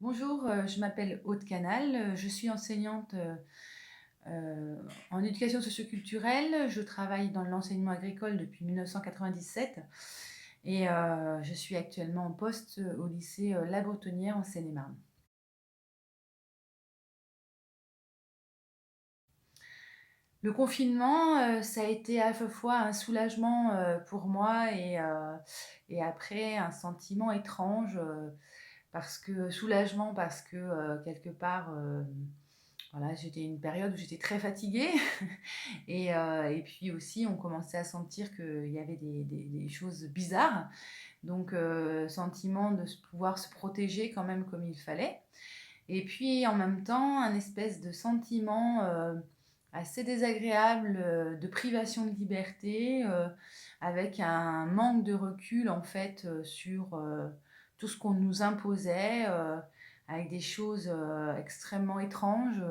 Bonjour, je m'appelle Aude Canal, je suis enseignante en éducation socioculturelle. Je travaille dans l'enseignement agricole depuis 1997 et je suis actuellement en poste au lycée La Bretonnière en Seine-et-Marne. Le confinement, ça a été à la fois un soulagement pour moi et après un sentiment étrange parce que soulagement parce que quelque part voilà, j'étais une période où j'étais très fatiguée et puis aussi on commençait à sentir qu'il y avait des choses bizarres. Donc sentiment de pouvoir se protéger quand même comme il fallait. Et puis en même temps un espèce de sentiment assez désagréable de privation de liberté avec un manque de recul en fait sur tout ce qu'on nous imposait. Avec des choses extrêmement étranges.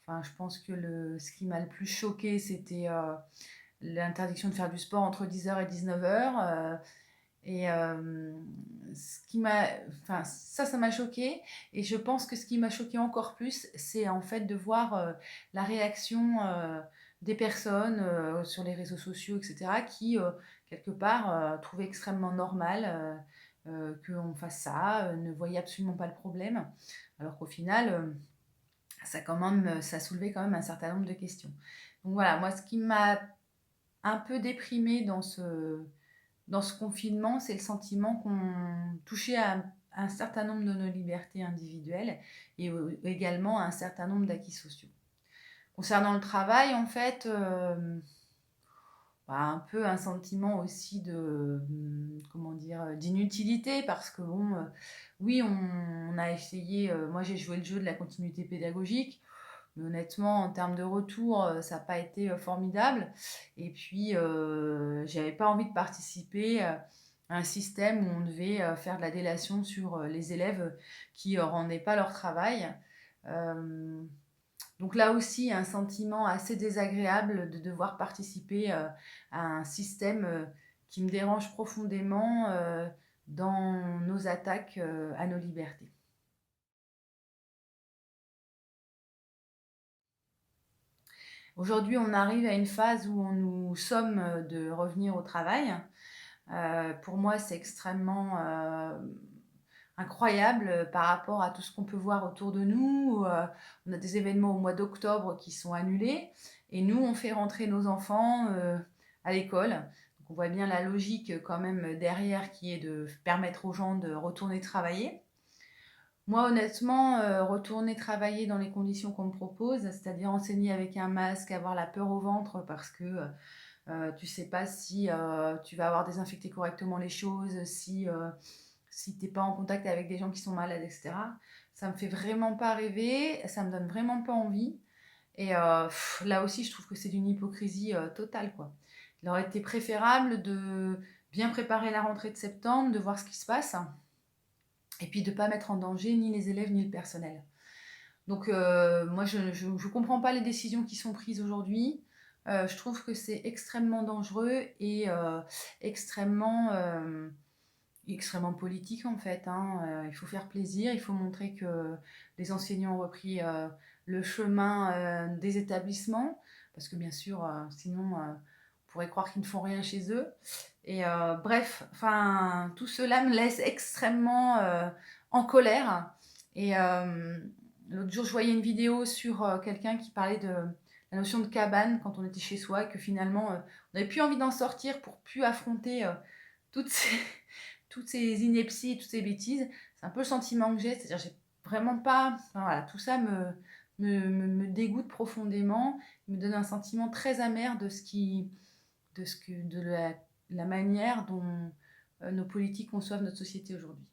Enfin, je pense que ce qui m'a le plus choqué, c'était l'interdiction de faire du sport entre 10h et 19h. Et ce qui m'a, enfin, ça m'a choqué. Et je pense que ce qui m'a choqué encore plus, c'est en fait de voir la réaction des personnes sur les réseaux sociaux, etc., qui, quelque part, trouvaient extrêmement normal qu'on fasse ça, ne voyaient absolument pas le problème. Alors qu'au final, ça soulevait quand même un certain nombre de questions. Donc voilà, moi, ce qui m'a un peu déprimée dans ce confinement, c'est le sentiment qu'on touchait à un certain nombre de nos libertés individuelles et également à un certain nombre d'acquis sociaux. Concernant le travail, en fait, un peu un sentiment aussi de, comment dire, d'inutilité parce que bon, oui, on a essayé, moi j'ai joué le jeu de la continuité pédagogique, mais honnêtement, en termes de retour, ça n'a pas été formidable. Et puis, j'avais pas envie de participer à un système où on devait faire de la délation sur les élèves qui ne rendaient pas leur travail. Euh, donc là aussi, un sentiment assez désagréable de devoir participer à un système qui me dérange profondément dans nos attaques à nos libertés. Aujourd'hui, on arrive à une phase où on nous somme de revenir au travail. Pour moi, c'est extrêmement incroyable par rapport à tout ce qu'on peut voir autour de nous. On a des événements au mois d'octobre qui sont annulés et nous, on fait rentrer nos enfants à l'école. Donc, on voit bien la logique quand même derrière qui est de permettre aux gens de retourner travailler. Moi, honnêtement, retourner travailler dans les conditions qu'on me propose, c'est-à-dire enseigner avec un masque, avoir la peur au ventre parce que tu sais pas si tu vas avoir désinfecté correctement les choses, si t'es pas en contact avec des gens qui sont malades, etc. Ça me fait vraiment pas rêver, ça me donne vraiment pas envie. Et là aussi, je trouve que c'est d'une hypocrisie totale, quoi. Il aurait été préférable de bien préparer la rentrée de septembre, de voir ce qui se passe, et puis de ne pas mettre en danger ni les élèves ni le personnel. Donc moi, je comprends pas les décisions qui sont prises aujourd'hui. Je trouve que c'est extrêmement dangereux et extrêmement politique en fait. Hein. Il faut faire plaisir, il faut montrer que les enseignants ont repris le chemin des établissements, parce que bien sûr, sinon, on pourrait croire qu'ils ne font rien chez eux. Et bref, enfin, tout cela me laisse extrêmement en colère. Et l'autre jour, je voyais une vidéo sur quelqu'un qui parlait de la notion de cabane quand on était chez soi, et que finalement, on n'avait plus envie d'en sortir pour plus affronter toutes ces, toutes ces inepties, toutes ces bêtises. C'est un peu le sentiment que j'ai, c'est-à-dire j'ai vraiment pas... Enfin, voilà, tout ça me dégoûte profondément, me donne un sentiment très amer de la manière dont nos politiques conçoivent notre société aujourd'hui.